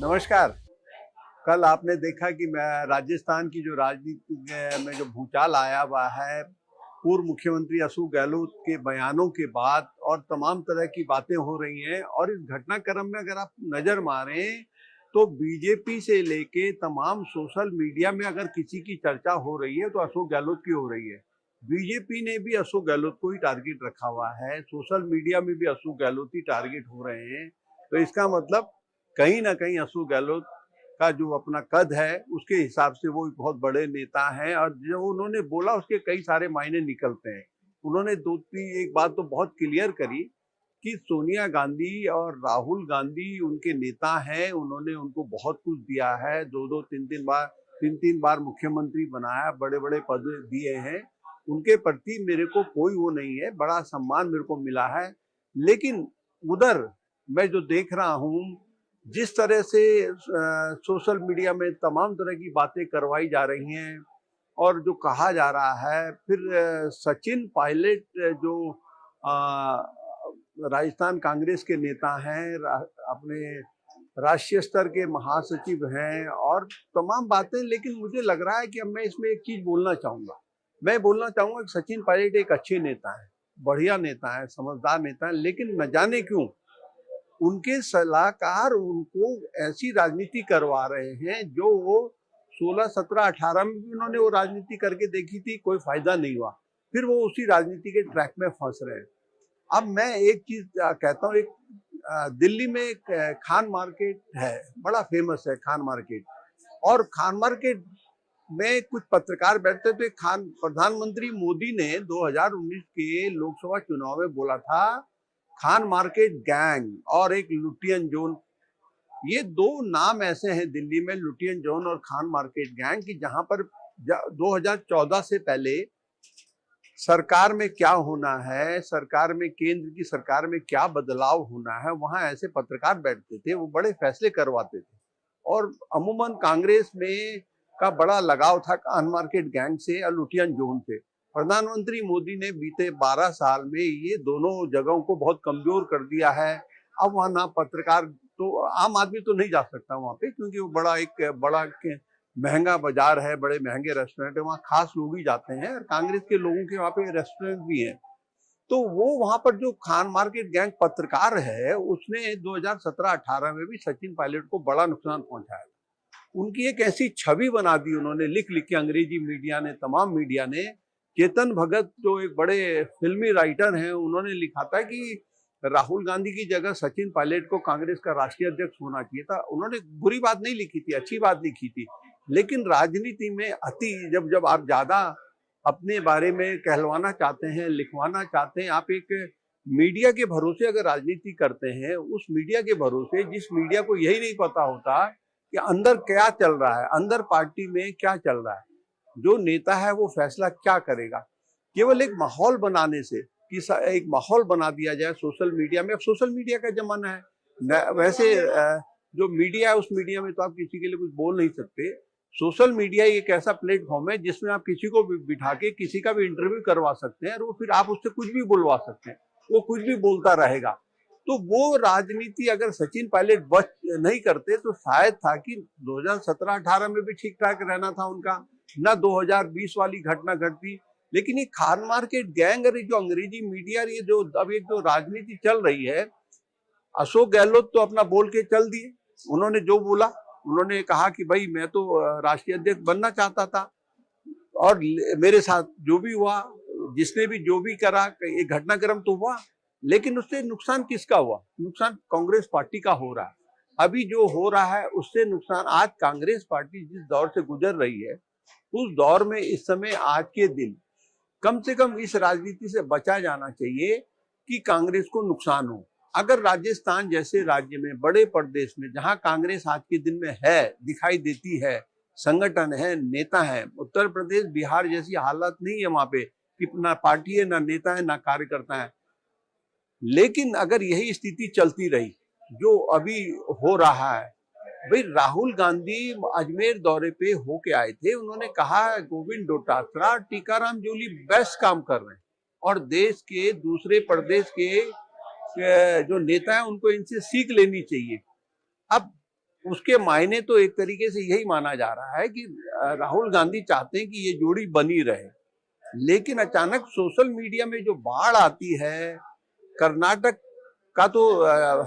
नमस्कार। कल आपने देखा कि मैं राजस्थान की जो राजनीति में जो भूचाल आया हुआ है, पूर्व मुख्यमंत्री अशोक गहलोत के बयानों के बाद और तमाम तरह की बातें हो रही हैं और इस घटनाक्रम में अगर आप नज़र मारें, तो बीजेपी से लेके तमाम सोशल मीडिया में अगर किसी की चर्चा हो रही है, तो अशोक गहलोत की हो रही है। बीजेपी ने भी अशोक गहलोत को ही टारगेट रखा हुआ है, सोशल मीडिया में भी अशोक गहलोत ही टारगेट हो रहे हैं। तो इसका मतलब कहीं न कहीं अशोक गहलोत का जो अपना कद है, उसके हिसाब से वो बहुत बड़े नेता हैं और जो उन्होंने बोला उसके कई सारे मायने निकलते हैं। उन्होंने एक बात तो बहुत क्लियर करी कि सोनिया गांधी और राहुल गांधी उनके नेता हैं, उन्होंने उनको बहुत कुछ दिया है, 2-2 3-3 बार मुख्यमंत्री बनाया, बड़े-बड़े पद दिए हैं। उनके प्रति मेरे को कोई वो नहीं है, बड़ा सम्मान मेरे को मिला है। लेकिन उधर मैं जो देख रहा हूँ, जिस तरह से सोशल मीडिया में तमाम तरह की बातें करवाई जा रही हैं और जो कहा जा रहा है, फिर सचिन पायलट जो राजस्थान कांग्रेस के नेता हैं, अपने राष्ट्रीय स्तर के महासचिव हैं और तमाम बातें, लेकिन मुझे लग रहा है कि अब मैं इसमें एक चीज बोलना चाहूंगा। मैं बोलना चाहूंगा कि सचिन पायलट एक अच्छे नेता है, बढ़िया नेता है, समझदार नेता है, लेकिन न जाने क्यों उनके सलाहकार उनको ऐसी राजनीति करवा रहे हैं जो वो 16, 17, 18 में भी उन्होंने वो राजनीति करके देखी थी, कोई फायदा नहीं हुआ। फिर वो उसी राजनीति के ट्रैक में फंस रहे हैं। अब मैं एक चीज कहता हूँ, एक दिल्ली में एक खान मार्केट है, बड़ा फेमस है खान मार्केट। और खान मार्केट में कुछ पत्रकार बैठते थे। प्रधानमंत्री मोदी ने 2019 के लोकसभा चुनाव में बोला था खान मार्केट गैंग और एक लुटियन जोन, ये दो नाम ऐसे हैं दिल्ली में, लुटियन जोन और खान मार्केट गैंग, की जहां पर 2014 से पहले सरकार में क्या होना है, सरकार में, केंद्र की सरकार में क्या बदलाव होना है, वहां ऐसे पत्रकार बैठते थे, वो बड़े फैसले करवाते थे। और अमूमन कांग्रेस में का बड़ा लगाव था खान मार्केट गैंग से और लुटियन जोन से। प्रधानमंत्री मोदी ने बीते 12 साल में ये दोनों जगहों को बहुत कमजोर कर दिया है। अब वहां ना पत्रकार, तो आम आदमी तो नहीं जा सकता वहां पे, क्योंकि वो बड़ा महंगा बाजार है, बड़े महंगे रेस्टोरेंट है, वहाँ खास लोग ही जाते हैं और कांग्रेस के लोगों के वहाँ पे रेस्टोरेंट भी हैं। तो वो वहां पर जो खान मार्केट गैंग पत्रकार है, उसने 2017-18 में भी सचिन पायलट को बड़ा नुकसान पहुंचाया। उनकी एक ऐसी छवि बना दी उन्होंने, लिख लिख के अंग्रेजी मीडिया ने, तमाम मीडिया ने। चेतन भगत जो एक बड़े फिल्मी राइटर हैं, उन्होंने लिखा था कि राहुल गांधी की जगह सचिन पायलट को कांग्रेस का राष्ट्रीय अध्यक्ष होना चाहिए था। उन्होंने बुरी बात नहीं लिखी थी, अच्छी बात लिखी थी। लेकिन राजनीति में अति, जब आप ज्यादा अपने बारे में कहलवाना चाहते हैं, लिखवाना चाहते हैं, आप एक मीडिया के भरोसे अगर राजनीति करते हैं, उस मीडिया के भरोसे जिस मीडिया को यही नहीं पता होता कि अंदर क्या चल रहा है, अंदर पार्टी में क्या चल रहा है, जो नेता है वो फैसला क्या करेगा, केवल एक माहौल बनाने से, कि एक माहौल बना दिया जाए सोशल मीडिया में। अब सोशल मीडिया का जमाना है, वैसे जो मीडिया है, उस मीडिया में तो आप किसी के लिए कुछ बोल नहीं सकते। सोशल मीडिया एक ऐसा प्लेटफॉर्म है जिसमें आप किसी को भी बिठा के किसी का भी इंटरव्यू करवा सकते हैं और वो फिर आप उससे कुछ भी बुलवा सकते हैं, वो कुछ भी बोलता रहेगा। तो वो राजनीति अगर सचिन पायलट बच नहीं करते तो शायद था कि 2017-18 में भी ठीक ठाक रहना था उनका, ना 2020 वाली घटना घटती। लेकिन ये खान मार्केट गैंग और जो अंग्रेजी मीडिया, ये जो अब एक जो राजनीति चल रही है, अशोक गहलोत तो अपना बोल के चल दिए। उन्होंने जो बोला, उन्होंने कहा कि भाई मैं तो राष्ट्रीय अध्यक्ष बनना चाहता था और मेरे साथ जो भी हुआ, जिसने भी जो भी करा, एक घटनाक्रम तो हुआ, लेकिन उससे नुकसान किसका हुआ? नुकसान कांग्रेस पार्टी का हो रहा है। अभी जो हो रहा है उससे नुकसान, आज कांग्रेस पार्टी जिस दौर से गुजर रही है, उस दौर में इस समय आज के दिन कम से कम इस राजनीति से बचा जाना चाहिए कि कांग्रेस को नुकसान हो। अगर राजस्थान जैसे राज्य में, बड़े प्रदेश में, जहां कांग्रेस आज के दिन में है, दिखाई देती है, संगठन है, नेता है, उत्तर प्रदेश, बिहार जैसी हालत नहीं है वहां पे कि ना पार्टी है, ना नेता है, ना कार्यकर्ता है। लेकिन अगर यही स्थिति चलती रही जो अभी हो रहा है, भाई राहुल गांधी अजमेर दौरे पे होके आए थे, उन्होंने कहा गोविंद डोटासरा, टीकाराम जूली बेस्ट काम कर रहे हैं और देश के दूसरे प्रदेश के जो नेता हैं उनको इनसे सीख लेनी चाहिए। अब उसके मायने तो एक तरीके से यही माना जा रहा है कि राहुल गांधी चाहते हैं कि ये जोड़ी बनी रहे, लेकिन अचानक सोशल मीडिया में जो बाढ़ आती है, कर्नाटक का तो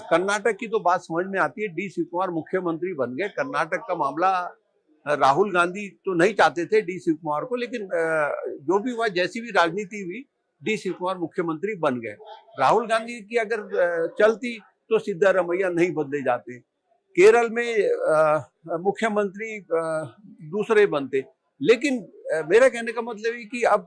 कर्नाटक की तो बात समझ में आती है, डी शिव कुमार मुख्यमंत्री बन गए। कर्नाटक का मामला राहुल गांधी तो नहीं चाहते थे डी शिव कुमार को, लेकिन जो भी हुआ, जैसी भी राजनीति हुई, डी शिव कुमार मुख्यमंत्री बन गए। राहुल गांधी की अगर चलती तो सिद्धारमैया नहीं बदले जाते। केरल में मुख्यमंत्री दूसरे बनते। लेकिन मेरा कहने का मतलब है कि अब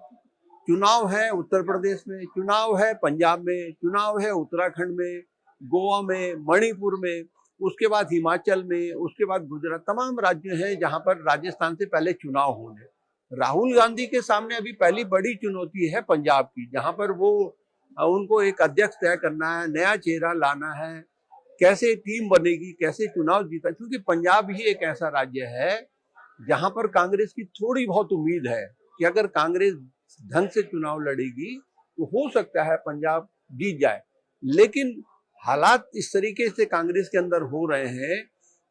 चुनाव है उत्तर प्रदेश में, चुनाव है पंजाब में, चुनाव है उत्तराखंड में, गोवा में, मणिपुर में, उसके बाद हिमाचल में, उसके बाद गुजरात, तमाम राज्य हैं जहां पर राजस्थान से पहले चुनाव होंगे। राहुल गांधी के सामने अभी पहली बड़ी चुनौती है पंजाब की, जहां पर वो उनको एक अध्यक्ष तय करना है, नया चेहरा लाना है, कैसे टीम बनेगी, कैसे चुनाव जीता, क्योंकि पंजाब ही एक ऐसा राज्य है जहां पर कांग्रेस की थोड़ी बहुत उम्मीद है कि अगर कांग्रेस ढंग से चुनाव लड़ेगी तो हो सकता है पंजाब जीत जाए। लेकिन हालात इस तरीके से कांग्रेस के अंदर हो रहे हैं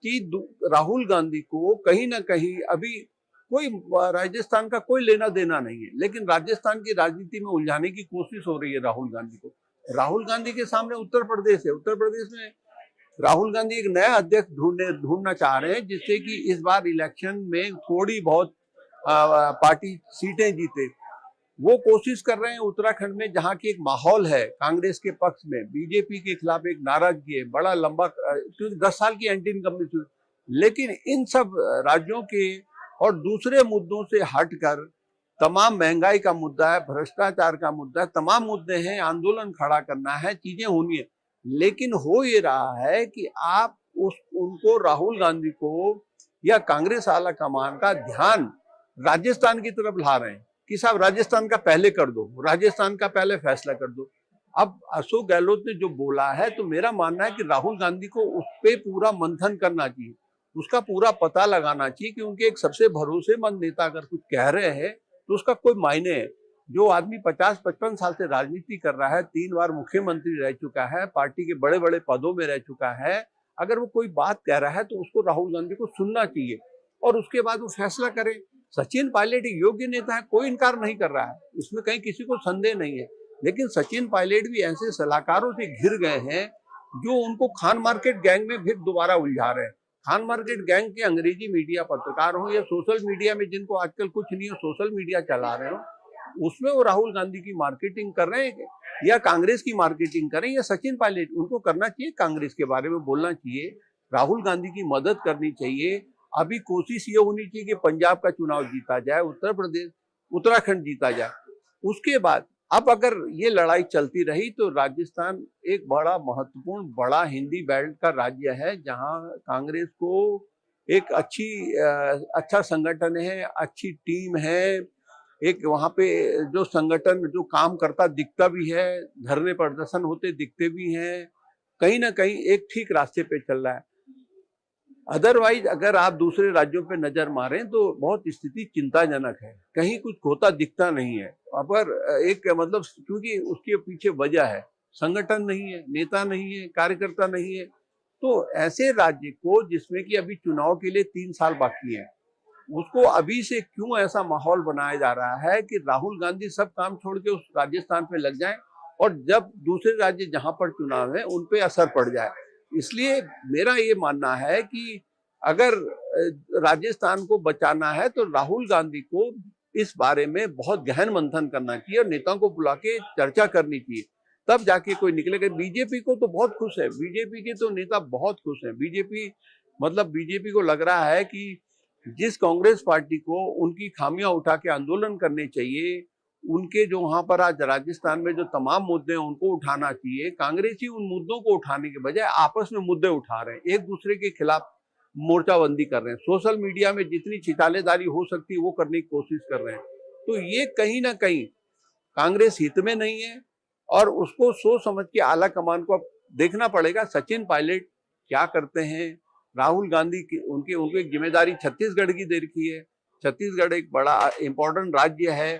कि राहुल गांधी को कहीं ना कहीं अभी कोई राजस्थान का कोई लेना देना नहीं है, लेकिन राजस्थान की राजनीति में उलझाने की कोशिश हो रही है राहुल गांधी को। राहुल गांधी के सामने उत्तर प्रदेश है, उत्तर प्रदेश में राहुल गांधी एक नया अध्यक्ष ढूंढना चाह रहे हैं, जिससे कि इस बार इलेक्शन में थोड़ी बहुत पार्टी सीटें जीते। वो कोशिश कर रहे हैं उत्तराखंड में, जहां की एक माहौल है कांग्रेस के पक्ष में, बीजेपी के खिलाफ एक नाराजगी है, बड़ा लंबा, क्योंकि 10 साल की एंटी इनकम्बेंसी। लेकिन इन सब राज्यों के और दूसरे मुद्दों से हटकर तमाम महंगाई का मुद्दा है, भ्रष्टाचार का मुद्दा है, तमाम मुद्दे हैं, आंदोलन खड़ा करना है, चीजें होनी है। लेकिन हो ये रहा है कि आप उनको राहुल गांधी को या कांग्रेस आला कमान का ध्यान राजस्थान की तरफ ला रहे हैं कि साहब राजस्थान का पहले कर दो, राजस्थान का पहले फैसला कर दो। अब अशोक गहलोत ने जो बोला है, तो मेरा मानना है कि राहुल गांधी को उस पर पूरा मंथन करना चाहिए, उसका पूरा पता लगाना चाहिए कि उनके एक सबसे भरोसेमंद नेता अगर कुछ कह रहे हैं तो उसका कोई मायने है। जो आदमी 50-55 साल से राजनीति कर रहा है, 3 बार मुख्यमंत्री रह चुका है, पार्टी के बड़े बड़े पदों में रह चुका है, अगर वो कोई बात कह रहा है तो उसको राहुल गांधी को सुनना चाहिए और उसके बाद वो फैसला करे। सचिन पायलट एक योग्य नेता है, कोई इनकार नहीं कर रहा है, इसमें कहीं किसी को संदेह नहीं है। लेकिन सचिन पायलट भी ऐसे सलाहकारों से घिर गए हैं जो उनको खान मार्केट गैंग में फिर दोबारा उलझा रहे हैं। खान मार्केट गैंग के अंग्रेजी मीडिया पत्रकार हो या सोशल मीडिया में, जिनको आजकल कुछ नहीं हो, सोशल मीडिया चला रहे हो, उसमें वो राहुल गांधी की मार्केटिंग कर रहे हैं या कांग्रेस की मार्केटिंग कर रहे हैं, या सचिन पायलट, उनको करना चाहिए, कांग्रेस के बारे में बोलना चाहिए, राहुल गांधी की मदद करनी चाहिए। अभी कोशिश ये होनी चाहिए कि पंजाब का चुनाव जीता जाए, उत्तर प्रदेश, उत्तराखंड जीता जाए। उसके बाद अब अगर ये लड़ाई चलती रही तो राजस्थान एक बड़ा महत्वपूर्ण, बड़ा हिंदी बेल्ट का राज्य है, जहां कांग्रेस को एक अच्छा संगठन है, अच्छी टीम है, एक वहां पे जो संगठन जो काम करता दिखता भी है, धरने प्रदर्शन होते दिखते भी हैं, कहीं ना कहीं एक ठीक रास्ते पे चल रहा है। अदरवाइज अगर आप दूसरे राज्यों पे नजर मारें तो बहुत स्थिति चिंताजनक है, कहीं कुछ होता दिखता नहीं है। अगर एक मतलब, क्योंकि उसके पीछे वजह है, संगठन नहीं है, नेता नहीं है, कार्यकर्ता नहीं है। तो ऐसे राज्य को, जिसमें कि अभी चुनाव के लिए 3 साल बाकी है, उसको अभी से क्यों ऐसा माहौल बनाया जा रहा है कि राहुल गांधी सब काम छोड़ के उस राजस्थान पे लग जाएं और जब दूसरे राज्य जहां पर चुनाव है उन पे असर पड़ जाए। इसलिए मेरा ये मानना है कि अगर राजस्थान को बचाना है तो राहुल गांधी को इस बारे में बहुत गहन मंथन करना चाहिए और नेताओं को बुला के चर्चा करनी चाहिए, तब जाके कोई निकलेगा। बीजेपी को तो बहुत खुश है, बीजेपी के तो नेता बहुत खुश हैं। बीजेपी को लग रहा है कि जिस कांग्रेस पार्टी को उनकी खामियां उठा के आंदोलन करने चाहिए, उनके जो वहां पर आज राजस्थान में जो तमाम मुद्दे हैं उनको उठाना चाहिए, कांग्रेसी उन मुद्दों को उठाने के बजाय आपस में मुद्दे उठा रहे हैं, एक दूसरे के खिलाफ मोर्चाबंदी कर रहे हैं, सोशल मीडिया में जितनी छितालेदारी हो सकती है वो करने की कोशिश कर रहे हैं। तो ये कहीं ना कहीं कांग्रेस हित में नहीं है और उसको सोच समझ के आला कमान को अब देखना पड़ेगा सचिन पायलट क्या करते हैं। राहुल गांधी की उनकी एक जिम्मेदारी छत्तीसगढ़ की दे रखी है, छत्तीसगढ़ एक बड़ा इंपॉर्टेंट राज्य है,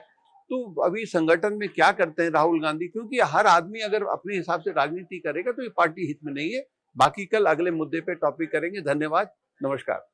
तो अभी संगठन में क्या करते हैं राहुल गांधी, क्योंकि हर आदमी अगर अपने हिसाब से राजनीति करेगा तो ये पार्टी हित में नहीं है। बाकी कल अगले मुद्दे पे टॉपिक करेंगे। धन्यवाद। नमस्कार।